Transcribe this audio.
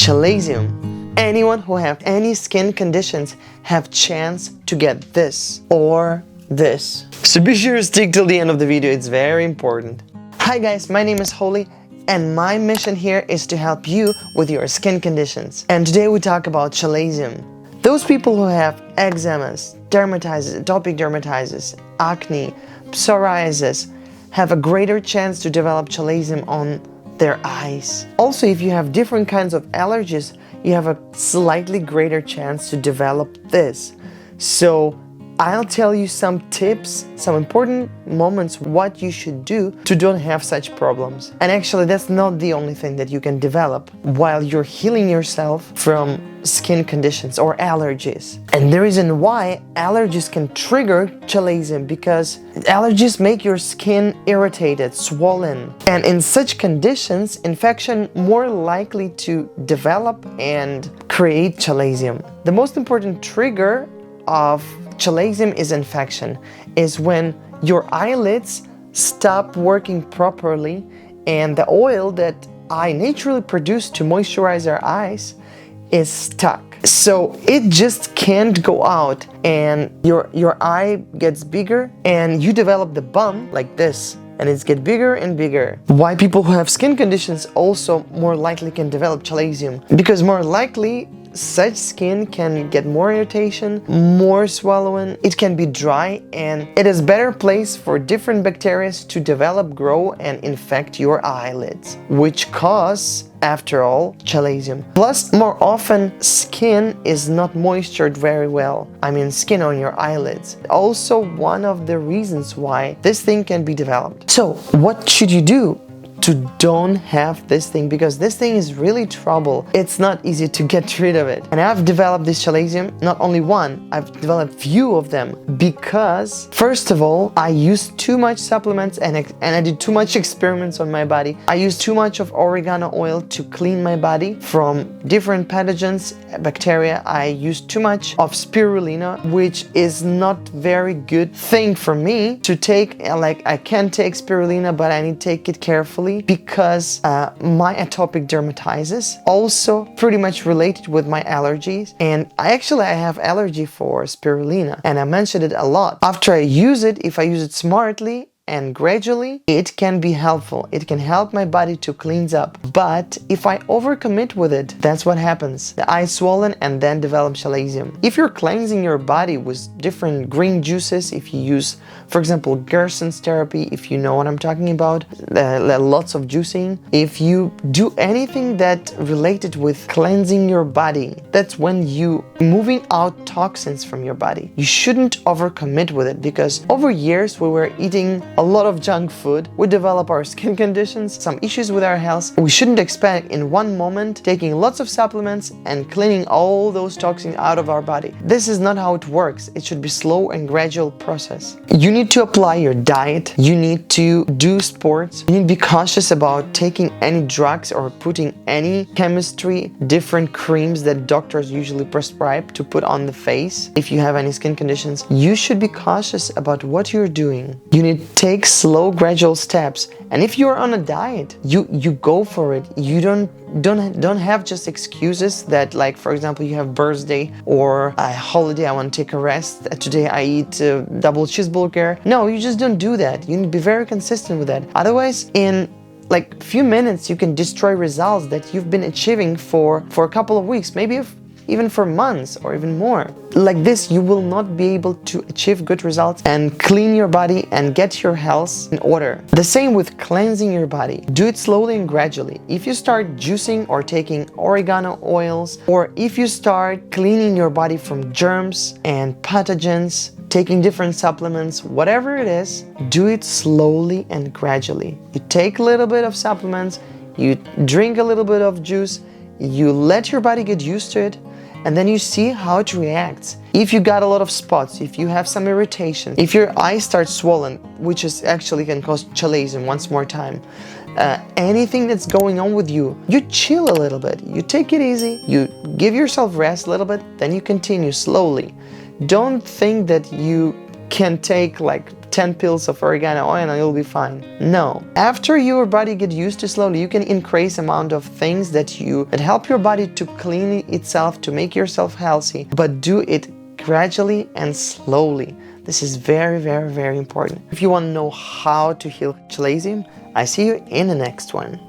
Chalazium. Anyone who have any skin conditions have chance to get this or this. So be sure to stick till the end of the video, it's very important. Hi guys, my name is Holy and my mission here is to help you with your skin conditions. And today we talk about chalazium. Those people who have eczemas, dermatitis, atopic dermatitis, acne, psoriasis have a greater chance to develop chalazium on their eyes. Also, if you have different kinds of allergies, you have a slightly greater chance to develop this. So I'll tell you some tips, some important moments what you should do to don't have such problems. And actually that's not the only thing that you can develop while you're healing yourself from skin conditions or allergies. And the reason why allergies can trigger chalazium because allergies make your skin irritated, swollen. And in such conditions, infection more likely to develop and create chalazium. The most important trigger of chalazium is infection, is when your eyelids stop working properly and the oil that eye naturally produce to moisturize our eyes is stuck. So it just can't go out and your eye gets bigger and you develop the bump like this. And it's get bigger and bigger. Why people who have skin conditions also more likely can develop chalazium? Because more likely such skin can get more irritation, more swelling, it can be dry, and it is better place for different bacteria to develop, grow, and infect your eyelids, which cause, after all, chalazium. Plus, more often, skin is not moistured very well. I mean, skin on your eyelids. Also, one of the reasons why this thing can be developed. So, what should you do to don't have this thing? Because this thing is really trouble. It's not easy to get rid of it. And I've developed this chalazium, not only one, I've developed few of them because first of all, I used too much supplements and I did too much experiments on my body. I used too much of oregano oil to clean my body from different pathogens, bacteria. I used too much of spirulina, which is not very good thing for me to take. Like I can take spirulina, but I need to take it carefully because my atopic dermatitis also pretty much related with my allergies, and I have allergy for spirulina and I mentioned it a lot. After I use it, if I use it smartly and gradually, it can be helpful. It can help my body to cleanse up. But if I overcommit with it, that's what happens. The eye swollen and then develop chalazium. If you're cleansing your body with different green juices, if you use, for example, Gerson's therapy, if you know what I'm talking about, lots of juicing. If you do anything that related with cleansing your body, that's when you moving out toxins from your body. You shouldn't overcommit with it because over years we were eating a lot of junk food, we develop our skin conditions, some issues with our health. We shouldn't expect in one moment taking lots of supplements and cleaning all those toxins out of our body. This is not how it works. It should be slow and gradual process. You need to apply your diet, you need to do sports, you need to be cautious about taking any drugs or putting any chemistry, different creams that doctors usually prescribe to put on the face. If you have any skin conditions, you should be cautious about what you're doing. You need to take slow, gradual steps. And if you're on a diet, you go for it. You don't have just excuses that, like, for example, you have birthday or a holiday, I want to take a rest. Today I eat a double cheeseburger. No, you just don't do that. You need to be very consistent with that. Otherwise, in like few minutes, you can destroy results that you've been achieving for a couple of weeks, maybe even for months or even more. Like this, you will not be able to achieve good results and clean your body and get your health in order. The same with cleansing your body. Do it slowly and gradually. If you start juicing or taking oregano oils, or if you start cleaning your body from germs and pathogens, taking different supplements, whatever it is, do it slowly and gradually. You take a little bit of supplements, you drink a little bit of juice, you let your body get used to it, and then you see how it reacts. If you got a lot of spots, if you have some irritation, if your eye starts swollen, which is actually can cause chalazium once more time, anything that's going on with you, you chill a little bit, you take it easy, you give yourself rest a little bit, then you continue slowly. Don't think that you can take like 10 pills of oregano oil and you'll be fine. No. After your body gets used to slowly, you can increase amount of things that help your body to clean itself, to make yourself healthy, but do it gradually and slowly. This is very, very, very important. If you want to know how to heal chalazion, I see you in the next one.